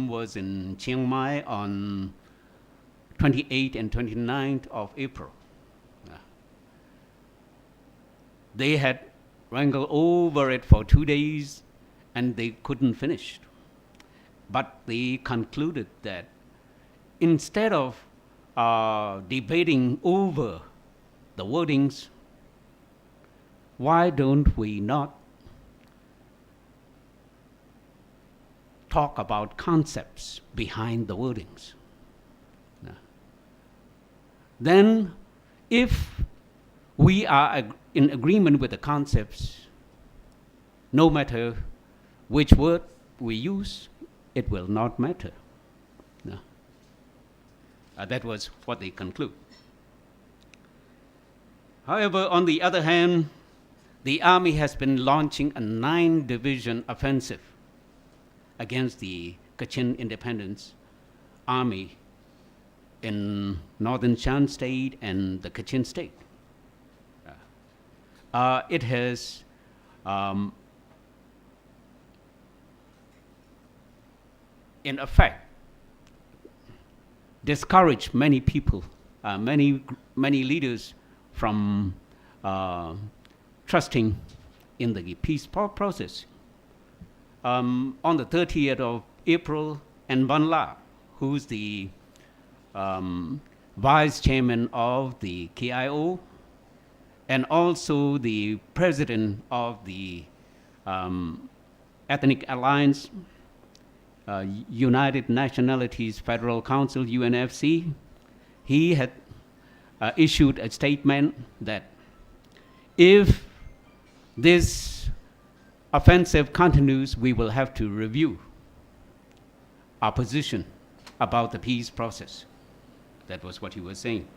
was in Chiang Mai on 28th and 29th of April. They had wrangled over it for 2 days and they couldn't finish. But they concluded that instead of debating over the wordings, why don't we not talk about concepts behind the wordings? Then, if we are in agreement with the concepts, no matter which word we use, it will not matter. No. That was what they conclude. However, on the other hand, the army has been launching a 9-division offensive against the Kachin Independence Army in northern Shan State and the Kachin State. It has in effect discouraged many people, many leaders from trusting in the peace process. On the 30th of April, and Van La, who's the vice chairman of the KIO, and also the president of the Ethnic Alliance, United Nationalities Federal Council, UNFC, he had issued a statement that if this offensive continues, we will have to review our position about the peace process. That was what he was saying.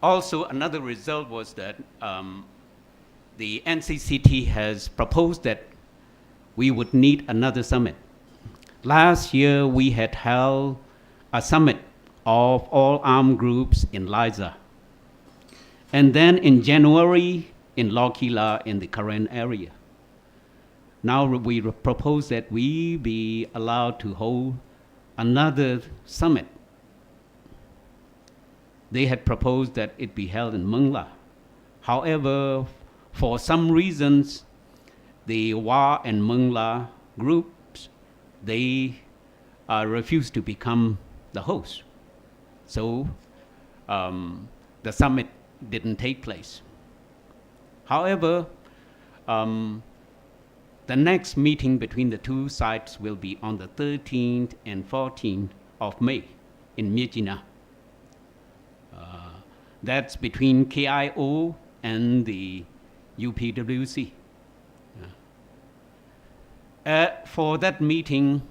Also, another result was that the FCCT has proposed that we would need another summit. Last year, we had held a summit of all armed groups in Liza. And then in January, in Lokila, in the current area. Now we propose that we be allowed to hold another summit. They had proposed that it be held in Mongla. However, for some reasons, the Wa and Mongla groups, they refused to become the host. So the summit didn't take place. However, the next meeting between the two sides will be on the 13th and 14th of May in Myitkyina. That's between KIO and the UPWC. For that meeting,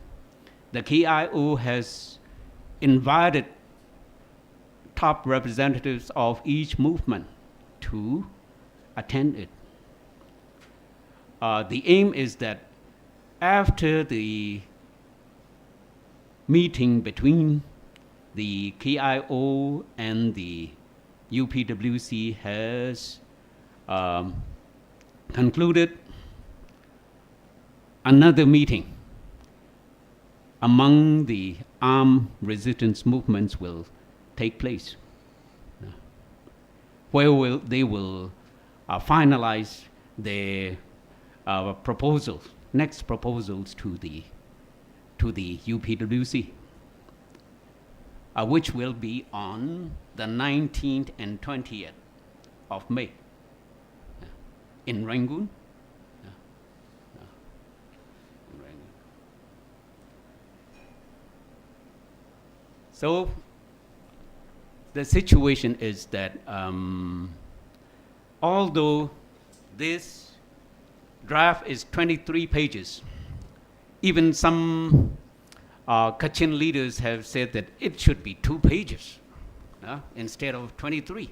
the KIO has invited top representatives of each movement to attend it. The aim is that after the meeting between the KIO and the UPWC has concluded, another meeting among the armed resistance movements will take place, where they will finalize their next proposals to the UPWC, which will be on the 19th and 20th of May in Rangoon. So the situation is that although this draft is 23 pages, even some Kachin leaders have said that it should be 2 pages instead of 23.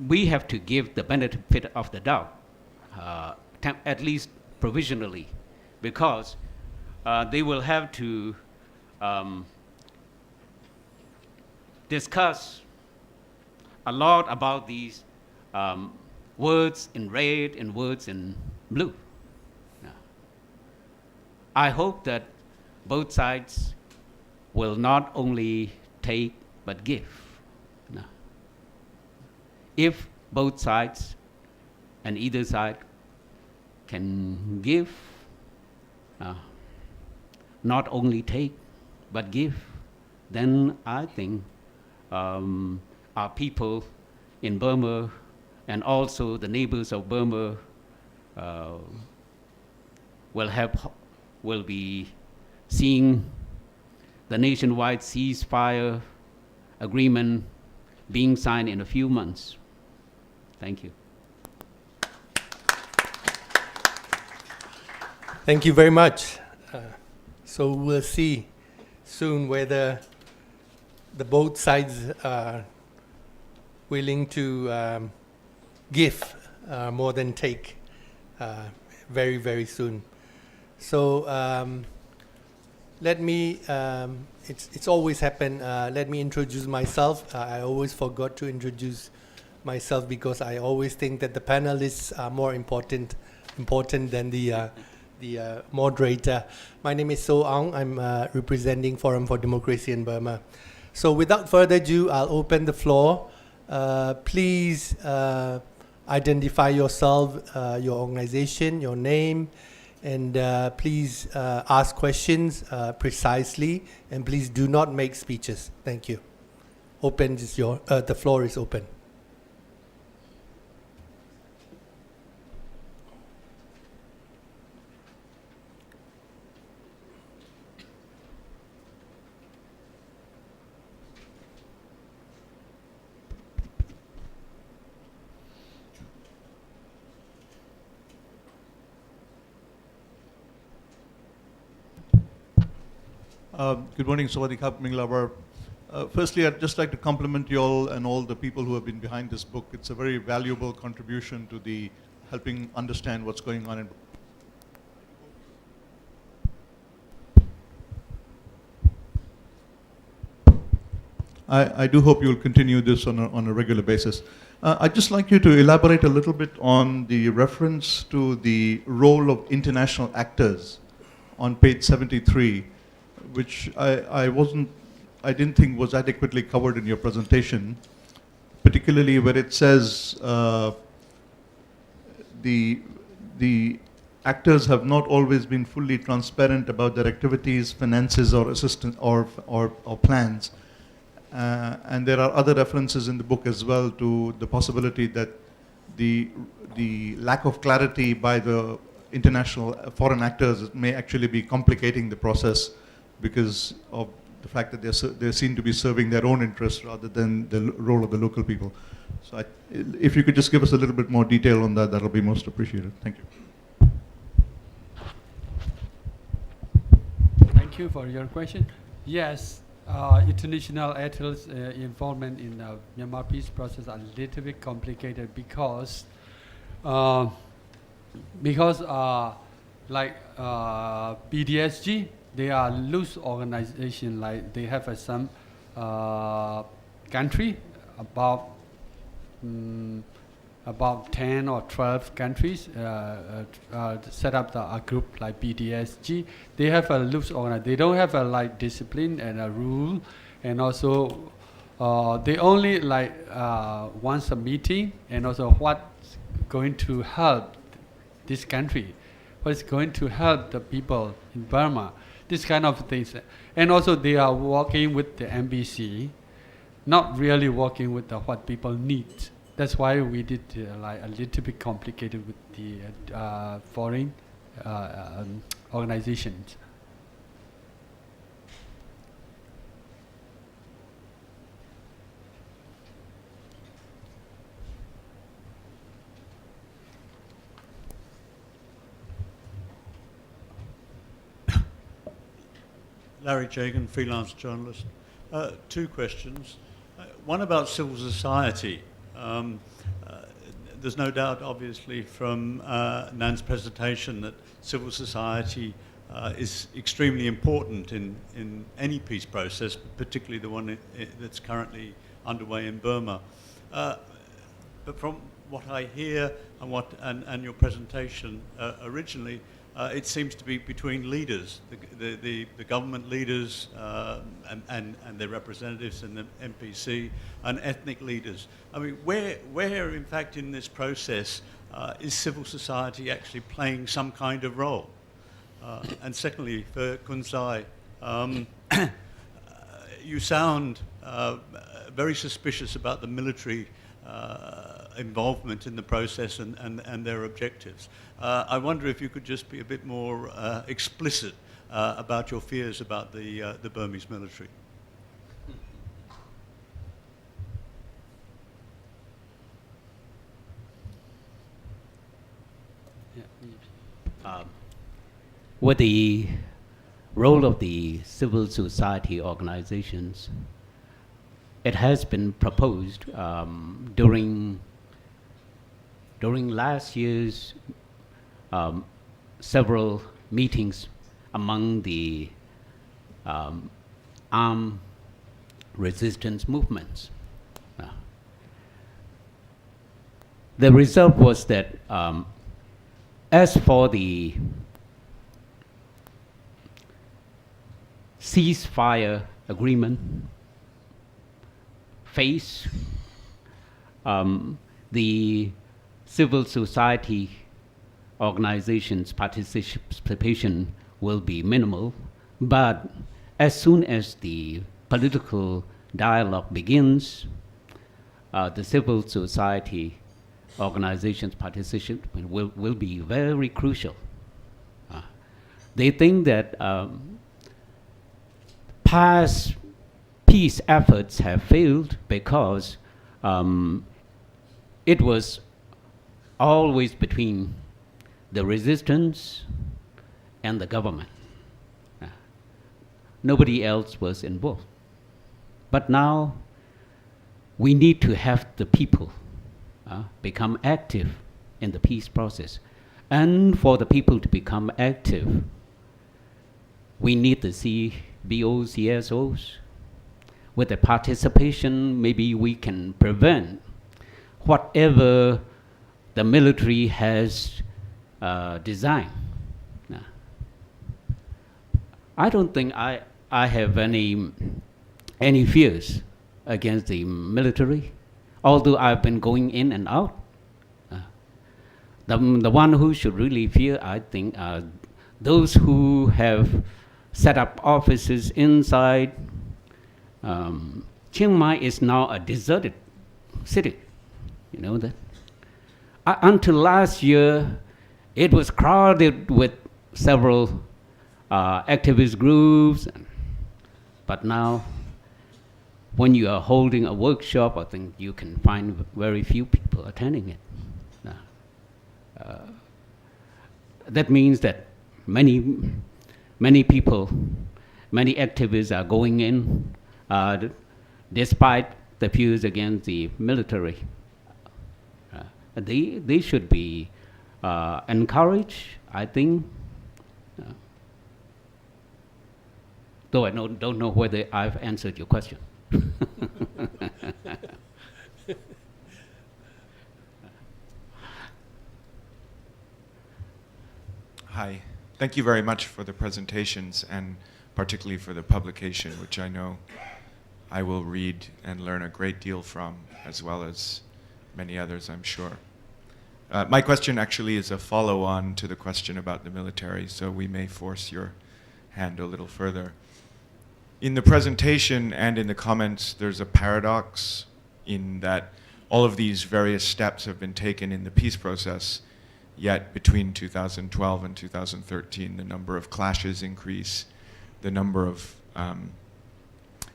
We have to give the benefit of the doubt, at least provisionally, because they will have to discuss a lot about these words in red and words in blue. Now, I hope that both sides will not only take but give. Now, if both sides and either side can give, not only take but give, then I think our people in Burma and also the neighbors of Burma will be seeing the nationwide ceasefire agreement being signed in a few months. Thank you. Thank you very much. So we'll see soon whether the both sides are willing to give more than take very, very soon. So let me, it's always happened, let me introduce myself. I always forgot to introduce myself because I always think that the panelists are more important than the moderator. My name is So Aung. I'm representing Forum for Democracy in Burma. So without further ado, I'll open the floor. Please identify yourself, your organization, your name, and please ask questions precisely, and please do not make speeches. Thank you. The floor is open. Good morning, Sawadee Khap Minglabar. Firstly, I'd just like to compliment you all and all the people who have been behind this book. It's a very valuable contribution to the helping understand what's going on in I do hope you'll continue this on a regular basis. I'd just like you to elaborate a little bit on the reference to the role of international actors on page 73, which I didn't think was adequately covered in your presentation, particularly where it says the actors have not always been fully transparent about their activities, finances, or assistance or plans. And there are other references in the book as well to the possibility that the lack of clarity by the international foreign actors may actually be complicating the process because of the fact that they seem to be serving their own interests rather than the role of the local people. So if you could just give us a little bit more detail on that, that'll be most appreciated. Thank you. Thank you for your question. Yes, international actors' involvement in the Myanmar peace process are a little bit complicated because like BDSG, they are loose organization. Like they have some country about 10 or 12 countries set up a group like BDSG. They have a loose organization. They don't have a like discipline and a rule, and also they only like once a meeting, and also what's going to help this country, what's going to help the people in Burma, this kind of things. And also they are working with the MBC, not really working with what people need. That's why we did like a little bit complicated with the foreign organizations. Larry Jagan, freelance journalist. Two questions. One about civil society. There's no doubt, obviously, from Nan's presentation that civil society is extremely important in any peace process, particularly the one that's currently underway in Burma. But from what I hear and your presentation originally, it seems to be between leaders, the government leaders and their representatives and the MPC and ethnic leaders. I mean, where in fact in this process is civil society actually playing some kind of role? And secondly, for Kunsai, you sound very suspicious about the military involvement in the process and their objectives. I wonder if you could just be a bit more explicit about your fears about the Burmese military. With the role of the civil society organizations, it has been proposed during last year's several meetings among the armed resistance movements. The result was that as for the ceasefire agreement phase, the civil society organizations' participation will be minimal, but as soon as the political dialogue begins, the civil society organizations' participation will be very crucial. They think that past peace efforts have failed because it was always between the resistance and the government. Nobody else was involved. But now we need to have the people become active in the peace process. And for the people to become active, we need the CBOs, CSOs. With the participation, maybe we can prevent whatever the military has designed. I don't think I have any fears against the military, although I've been going in and out. The one who should really fear, I think, are those who have set up offices inside. Chiang Mai is now a deserted city. You know that? Until last year, it was crowded with several activist groups. But now, when you are holding a workshop, I think you can find very few people attending it. That means that many people, many activists are going in despite the fears against the military. They should be encouraged, I think. Though I don't know whether I've answered your question. Hi. Thank you very much for the presentations and particularly for the publication, which I know I will read and learn a great deal from, as well as many others, I'm sure. My question actually is a follow-on to the question about the military, so we may force your hand a little further. In the presentation and in the comments, there's a paradox in that all of these various steps have been taken in the peace process, yet between 2012 and 2013, the number of clashes increase, the number of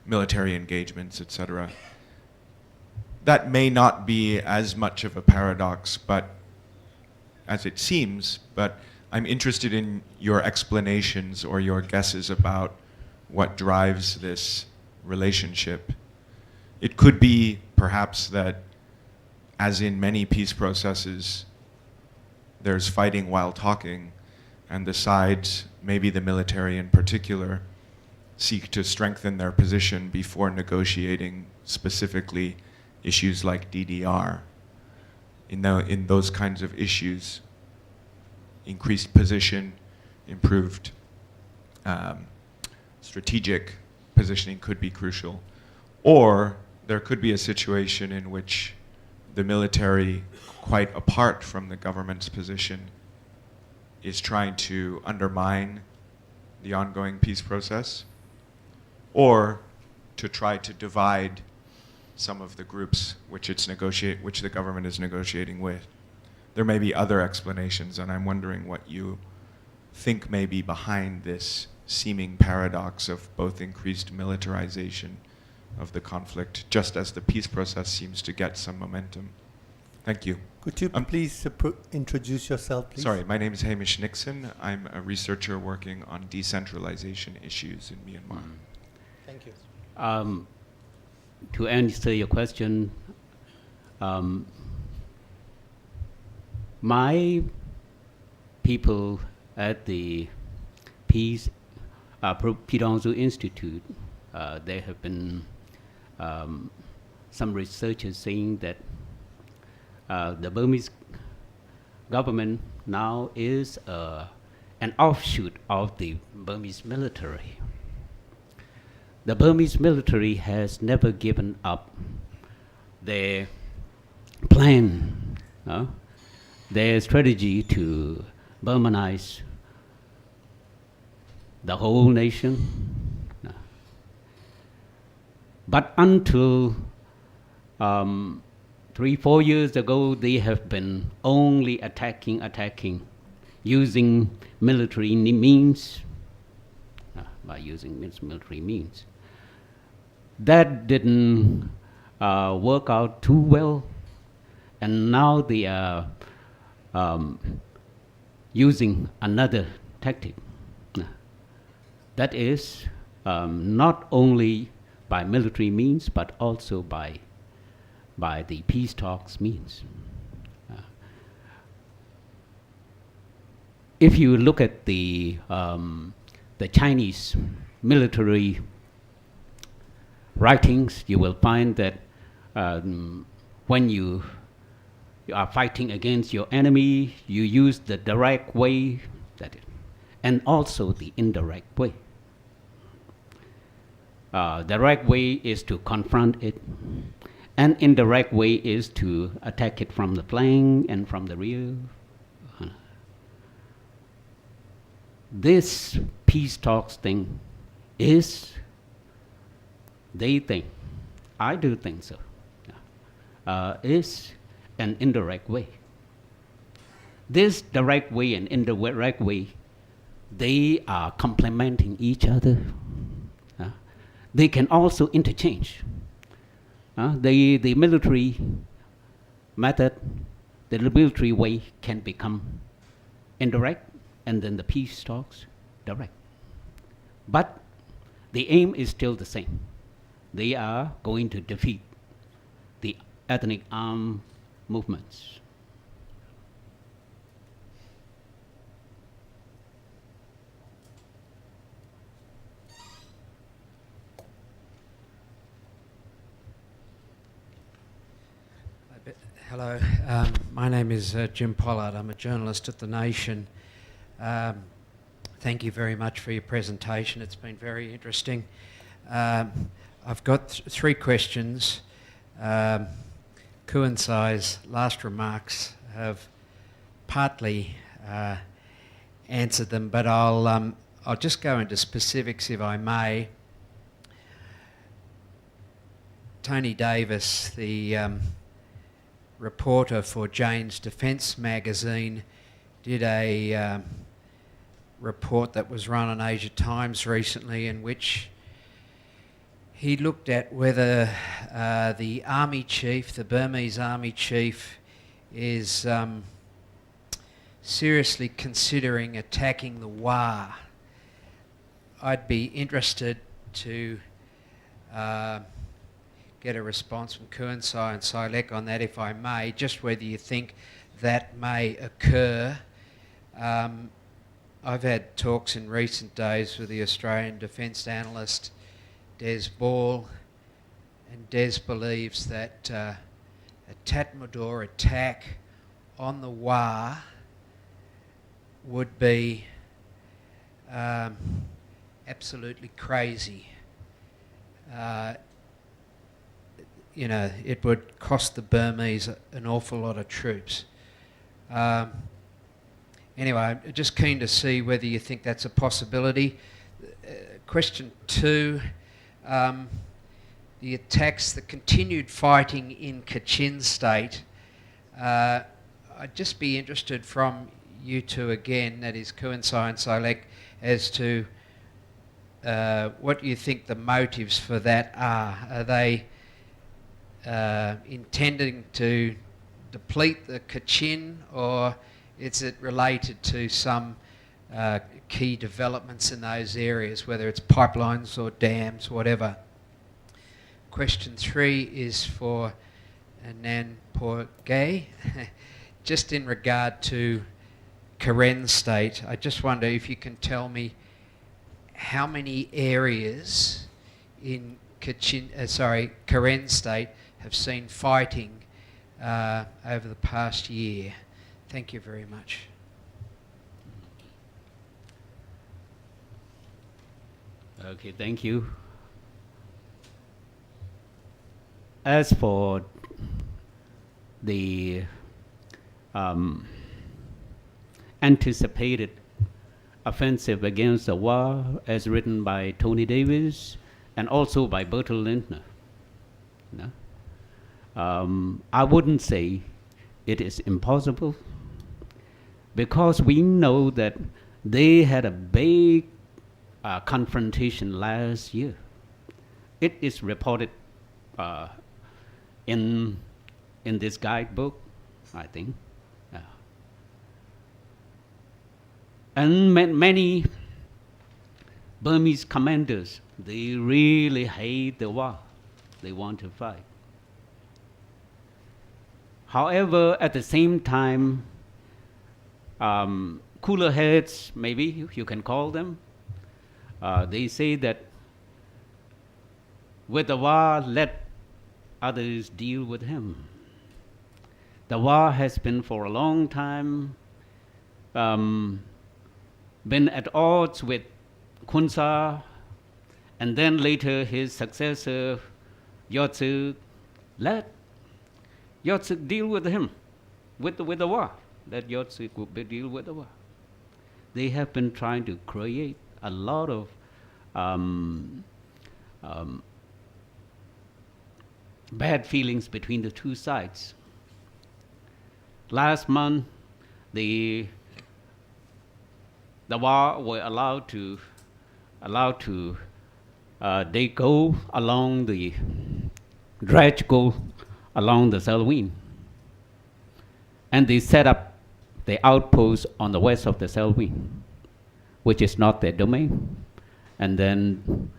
military engagements, etc. That may not be as much of a paradox, but as it seems, but I'm interested in your explanations or your guesses about what drives this relationship. It could be perhaps that, as in many peace processes, there's fighting while talking, and the sides, maybe the military in particular, seek to strengthen their position before negotiating specifically issues like DDR. In those kinds of issues, increased position, improved strategic positioning could be crucial. Or there could be a situation in which the military, quite apart from the government's position, is trying to undermine the ongoing peace process, or to try to divide some of the groups which the government is negotiating with. There may be other explanations, and I'm wondering what you think may be behind this seeming paradox of both increased militarization of the conflict, just as the peace process seems to get some momentum. Thank you. Could you please introduce yourself, please? Sorry, my name is Hamish Nixon. I'm a researcher working on decentralization issues in Myanmar. Thank you. To answer your question, my people at the Peace Pidongsu Institute, there have been some researchers saying that the Burmese government now is an offshoot of the Burmese military. The Burmese military has never given up their plan, their strategy to Burmanize the whole nation. But until 3-4 years ago, they have been only attacking, using military means, by using military means. That didn't work out too well, and now they are using another tactic. That is not only by military means, but also by the peace talks means. If you look at the Chinese military writings, you will find that when you are fighting against your enemy, you use the direct way, and also the indirect way. Direct way is to confront it, and indirect way is to attack it from the flank and from the rear. This peace talks thing is, they think, I do think so, is an indirect way. This direct way and indirect way, they are complementing each other. They can also interchange. The military method, the military way can become indirect, and then the peace talks direct. But the aim is still the same. They are going to defeat the ethnic armed movements. Hello, my name is Jim Pollard. I'm a journalist at The Nation. Thank you very much for your presentation. It's been very interesting. I've got three questions. Kuan Sai's last remarks have partly answered them, but I'll just go into specifics if I may. Tony Davis, the reporter for Jane's Defence magazine, did a report that was run on Asia Times recently, in which he looked at whether the army chief, the Burmese army chief, is seriously considering attacking the Wa. I'd be interested to get a response from Kuan Sai and Sai-lek on that, if I may, just whether you think that may occur. I've had talks in recent days with the Australian defence analyst Des Ball, and Des believes that a Tatmadaw attack on the Wa would be absolutely crazy. You know, it would cost the Burmese an awful lot of troops. Anyway, I'm just keen to see whether you think that's a possibility. Question 2, the attacks, the continued fighting in Kachin State. I'd just be interested from you two again, that is Kuensai and Silek, as to what you think the motives for that are. Are they intending to deplete the Kachin, or is it related to some key developments in those areas, whether it's pipelines or dams, whatever? Question 3 is for Nan Porgay. Just in regard to Karen State, I just wonder if you can tell me how many areas in Karen State have seen fighting over the past year. Thank you very much. Okay, thank you. As for the anticipated offensive against the war, as written by Tony Davis and also by Bertil Lintner, I wouldn't say it is impossible, because we know that they had a big confrontation last year. It is reported in this guidebook, I think. And many Burmese commanders, they really hate the war. They want to fight. However, at the same time, cooler heads, maybe you can call them, they say that with the war, let others deal with him. The war has been for a long time, been at odds with Khunsa, and then later his successor, Yotsu, let Yotsu deal with him, with the war. Let Yotsu deal with the war. They have been trying to create a lot of bad feelings between the two sides. Last month, the war were allowed to they go along the dredge, go along the Selwyn, and they set up the outpost on the west of the Selwyn, which is not their domain. And then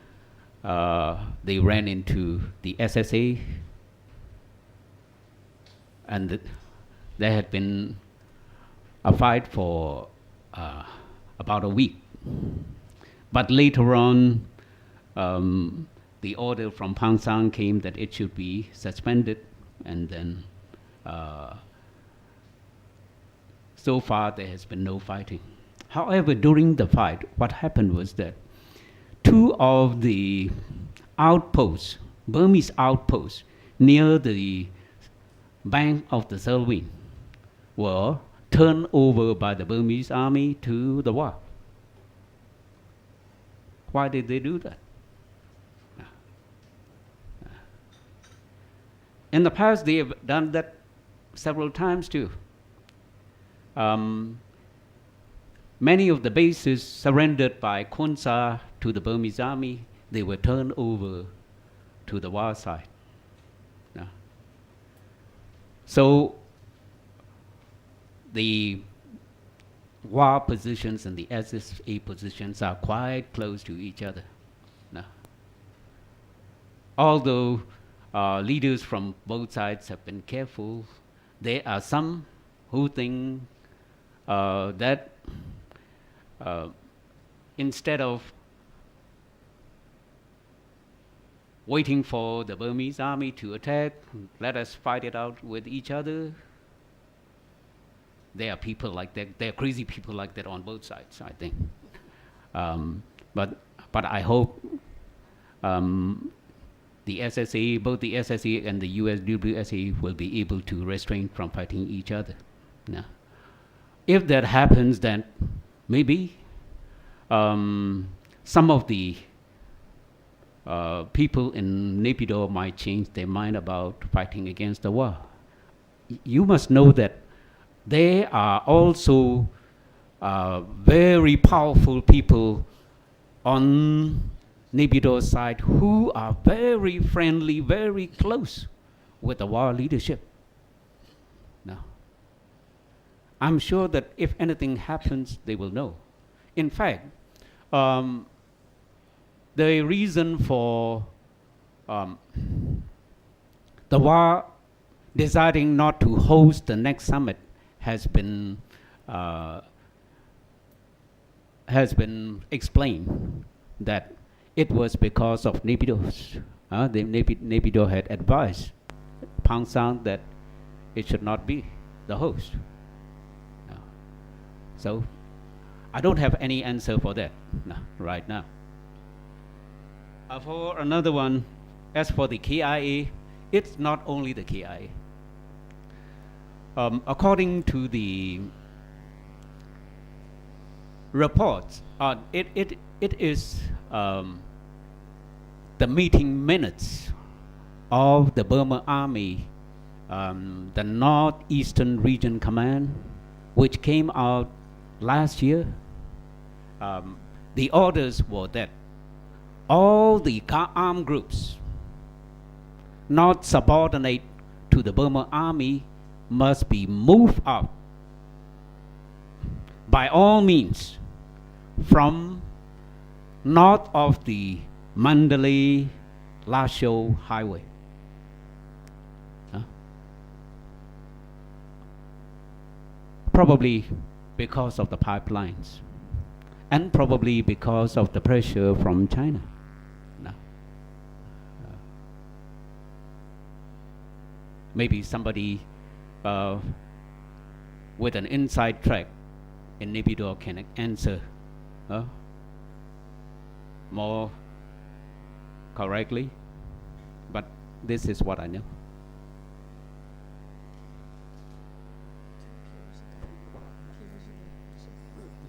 they ran into the SSA, and there had been a fight for about a week. But later on, the order from Pang Sang came that it should be suspended, and then so far there has been no fighting. However, during the fight, what happened was that two of the outposts, Burmese outposts, near the bank of the Selwyn, were turned over by the Burmese army to the war. Why did they do that? In the past, they have done that several times too. Many of the bases surrendered by Khonsa to the Burmese army, they were turned over to the war side. So the war positions and the SSA positions are quite close to each other. Although leaders from both sides have been careful, there are some who think that instead of waiting for the Burmese army to attack. Let us fight it out with each other. There are people like that. There are crazy people like that on both sides, I think. But I hope the SSA, both the SSA and the USWSA, will be able to restrain from fighting each other. Now, if that happens, then maybe some of the people in Naypyidaw might change their mind about fighting against the war. You must know that there are also very powerful people on Naypyidaw's side who are very friendly, very close with the war leadership. Now, I'm sure that if anything happens, they will know. In fact, the reason for the war deciding not to host the next summit has been explained, that it was because of Naypyidaw. Naypyidaw had advised Pang San that it should not be the host. So I don't have any answer for that right now. For another one, as for the KIA, it's not only the KIA. According to the reports, it is the meeting minutes of the Burma Army, the Northeastern Region Command, which came out last year. The orders were that all the armed groups not subordinate to the Burma Army must be moved out by all means from north of the Mandalay-Lashio highway. Probably because of the pipelines, and probably because of the pressure from China. Maybe somebody with an inside track in Naypyidaw can answer more correctly, but this is what I know.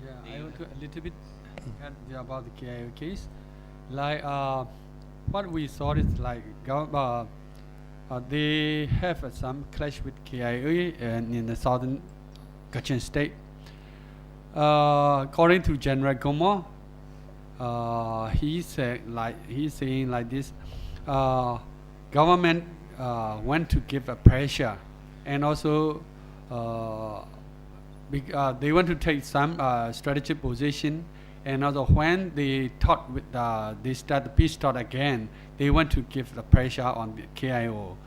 Yeah, I want to a little bit add about the KIO case. Like what we saw is like they have some clash with KIA and in the southern Kachin state. According to General Gomor, he's saying like this: government want to give a pressure, and also they want to take some strategic position, and also when they talk with they start the peace talk again, they want to give the pressure on the KIO.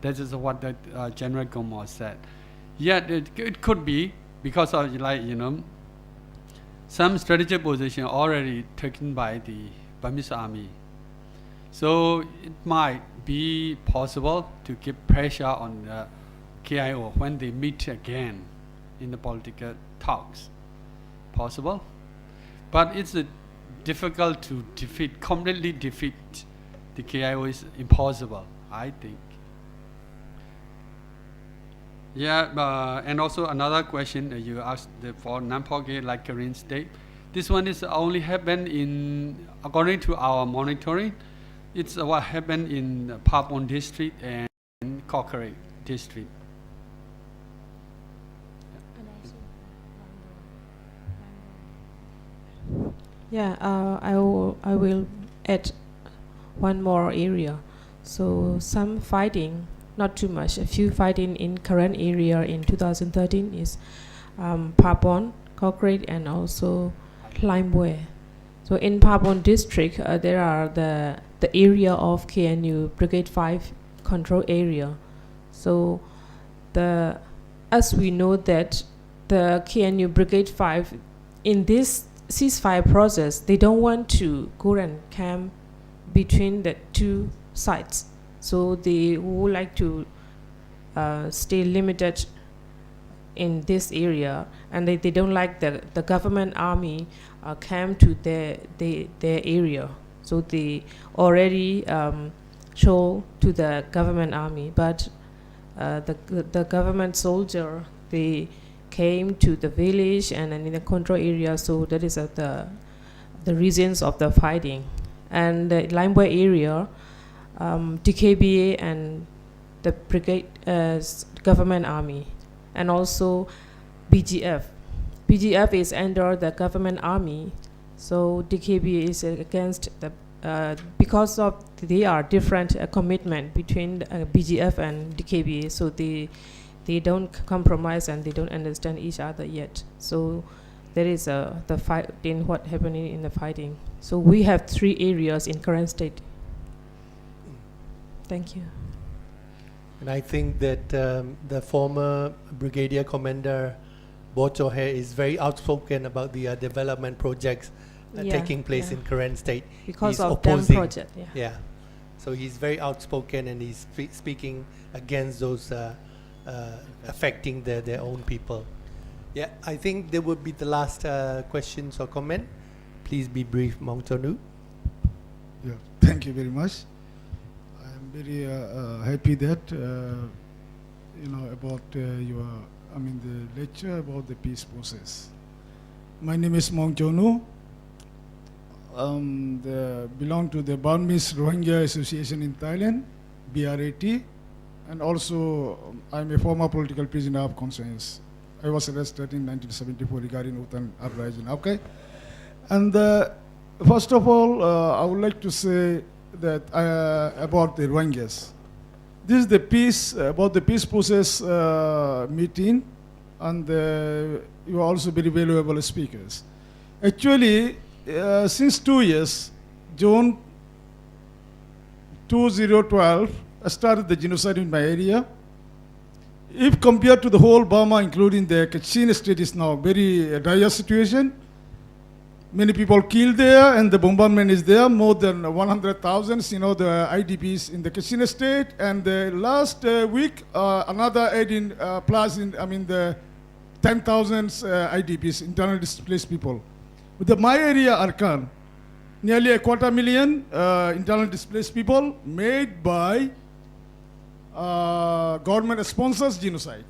That is what the General Gomor said. Yeah, it could be because of some strategic position already taken by the Burmese army. So it might be possible to give pressure on the KIO when they meet again in the political talks. Possible, but it's difficult to completely defeat the KIO is impossible, I think. Yeah, and also another question you asked for Nampogay, like Karen State. This one is only happened according to our monitoring, it's what happened in Part2 district and Kokore district. Yeah, I will add one more area. So some fighting, not too much, a few fighting in current area in 2013 is Papon, Kokore, and also Limeware. So in Papon district, there are the area of KNU Brigade 5 control area. So as we know that the KNU Brigade 5 in this ceasefire process, they don't want to go and camp between the two sides. So they would like to stay limited in this area, and they don't like the government army came to their area. So they already show to the government army, but the government soldier, they came to the village and in the control area. So that is the reasons of the fighting. And the Limeway area, DKBA and the brigade government army, and also BGF. BGF is under the government army, so DKBA is against the because of they are different commitment between BGF and DKBA, so they don't compromise and they don't understand each other yet. So there is the fight in what happening in the fighting. So we have 3 areas in current state. Thank you. And I think that the former Brigadier Commander Bo Chohe is very outspoken about the development projects taking place in Karen State. Because He's of opposing. dam project. Yeah. Yeah. So he's very outspoken and he's speaking against those affecting their own people. Yeah, I think there would be the last questions or comment. Please be brief, Maung Kyaw. Yeah, thank you very much. I am very happy that about the lecture about the peace process. My name is Maung Kyaw. Belong to the Burmese Rohingya Association in Thailand, BRAT, and also I'm a former political prisoner of conscience. I was arrested in 1974 regarding Utan uprising. Okay, and first of all, I would like to say that about the Rohingyas. This is the peace about the peace process meeting, and you are also very valuable speakers. Actually, since 2 years, June 2012, I started the genocide in my area. If compared to the whole Burma, including the Kachin state, is now very dire situation. Many people killed there, and the bombardment is there. More than 100,000, the IDPs in the Kachin state. And the last week, another 18 plus, the 10,000 IDPs, internally displaced people. With my area, Arkan, nearly 250,000 internally displaced people made by government sponsors genocide.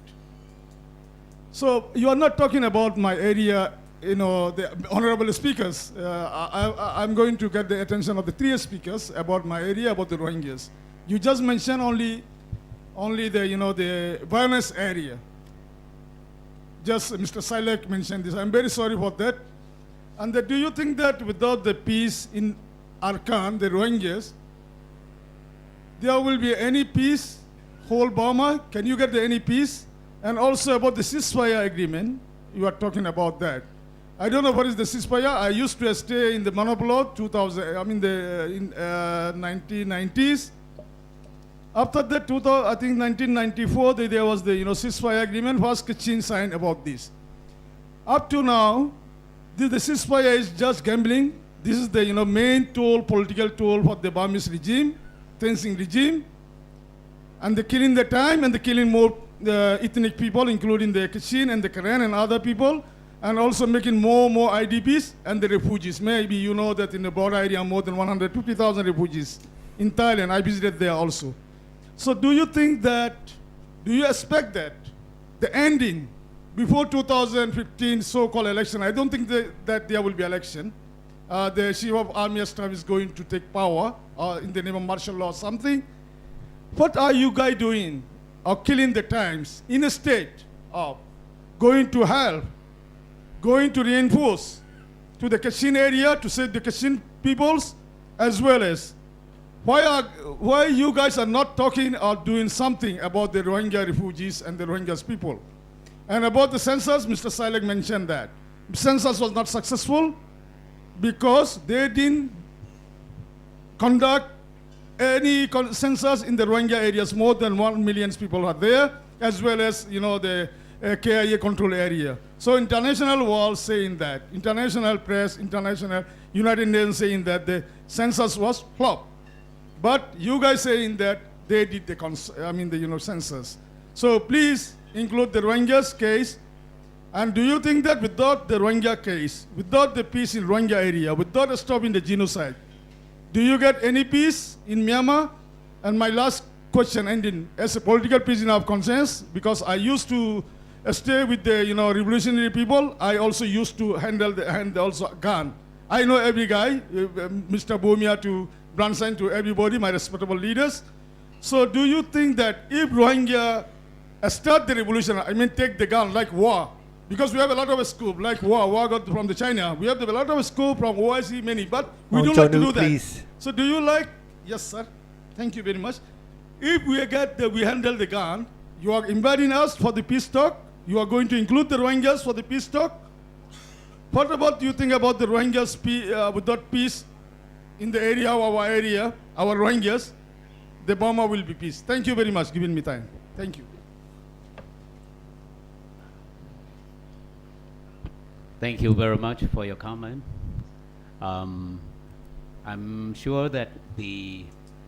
So you are not talking about my area, the honorable speakers. I'm going to get the attention of the 3 speakers about my area, about the Rohingyas. You just mentioned only the violence area. Just Mr. Silek mentioned this. I'm very sorry for that. And do you think that without the peace in Arkan, the Rohingyas, there will be any peace, whole Burma? Can you get any peace? And also about the ceasefire agreement, you are talking about that. I don't know what is the ceasefire. I used to stay in the Manopolo, in 1990s. After that, I think 1994, there was the ceasefire agreement. First Kachin signed about this. Up to now, the ceasefire is just gambling. This is the main tool, political tool for the Burmese regime, fencing regime, and the killing the time and the killing more ethnic people, including the Kachin and the Karen and other people, and also making more IDPs and the refugees. Maybe you know that in the border area, more than 150,000 refugees in Thailand. I visited there also. So do you expect that the ending before 2015 so-called election, I don't think that there will be election. The chief of army staff is going to take power in the name of martial law or something. What are you guys doing or killing the times in a state of going to help, going to reinforce to the Kachin area to save the Kachin peoples, as well as why you guys are not talking or doing something about the Rohingya refugees and the Rohingyas people? And about the census, Mr. Silek mentioned that. Census was not successful because they didn't conduct any census in the Rohingya areas. More than 1 million people are there, as well as the KIA control area. So international world saying that, international press, international United Nations saying that the census was flop. But you guys saying that they did the census. So please include the Rohingyas case. And do you think that without the Rohingya case, without the peace in Rohingya area, without stopping the genocide, do you get any peace in Myanmar? And my last question ending, as a political prisoner of conscience, because I used to stay with the revolutionary people, I also used to handle also gun. I know every guy, Mr. Bomia to Branson to everybody, my respectable leaders. So do you think that if Rohingya start the revolution, take the gun like war, because we have a lot of scope, like war got from the China. We have a lot of scope from OIC, many, but we don't like to do that. So do you like, yes sir, thank you very much. If we handle the gun, you are inviting us for the peace talk, you are going to include the Rohingyas for the peace talk. What about you think about the Rohingyas without peace in the area of our Rohingyas, the Burma will be peace. Thank you very much, giving me time. Thank you. Thank you very much for your comment. I'm sure that the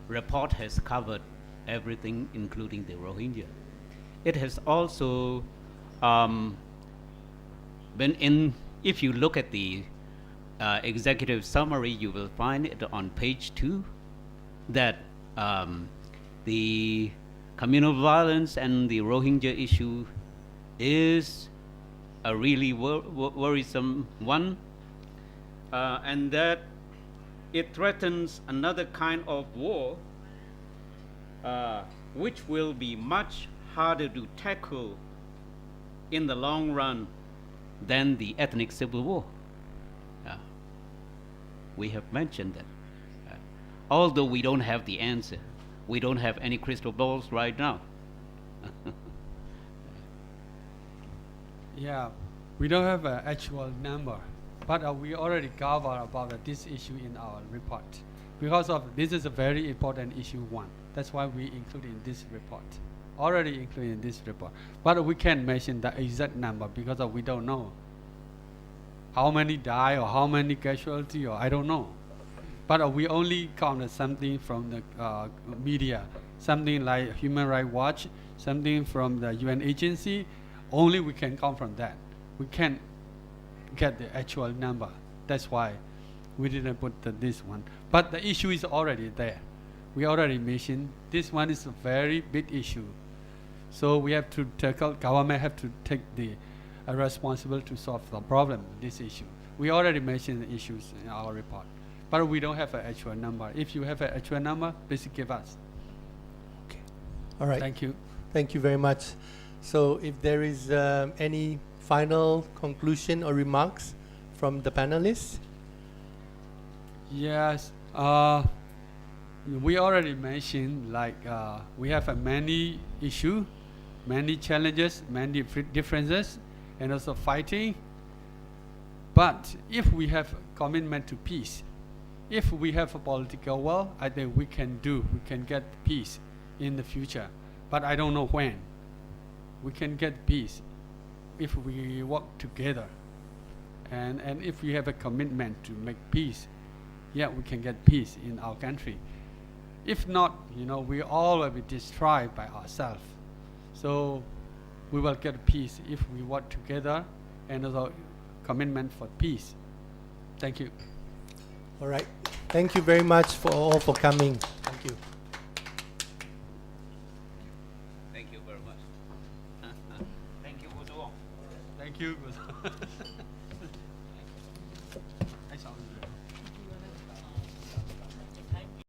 report has covered everything, including the Rohingya. It has also been in, if you look at the executive summary, you will find it on page 2 that the communal violence and the Rohingya issue is a really worrisome one, and that it threatens another kind of war, which will be much harder to tackle in the long run than the ethnic civil war. We have mentioned that. Although we don't have the answer, we don't have any crystal balls right now. Yeah, we don't have an actual number, but we already covered about this issue in our report. Because of this is a very important issue 1. That's why we include in this report. Already included in this report. But we can't mention the exact number because we don't know how many die or how many casualty, or I don't know. But we only counted something from the media, something like Human Rights Watch, something from the UN agency. Only we can count from that. We can't get the actual number. That's why we didn't put this one. But the issue is already there. We already mentioned this one is a very big issue. So we have to tackle, government have to take the responsibility to solve the problem, this issue. We already mentioned the issues in our report, but we don't have an actual number. If you have an actual number, please give us. Okay. All right. Thank you. Thank you very much. So if there is any final conclusion or remarks from the panelists? Yes. We already mentioned we have many issues, many challenges, many differences, and also fighting. But if we have commitment to peace, if we have a political will, I think we can get peace in the future. But I don't know when. We can get peace if we work together. And if we have a commitment to make peace, yeah, we can get peace in our country. If not, we all will be destroyed by ourselves. So we will get peace if we work together and also commitment for peace. Thank you. All right. Thank you very much for all for coming. Thank you. Thank you very much. Thank you, Guzo. Thank you.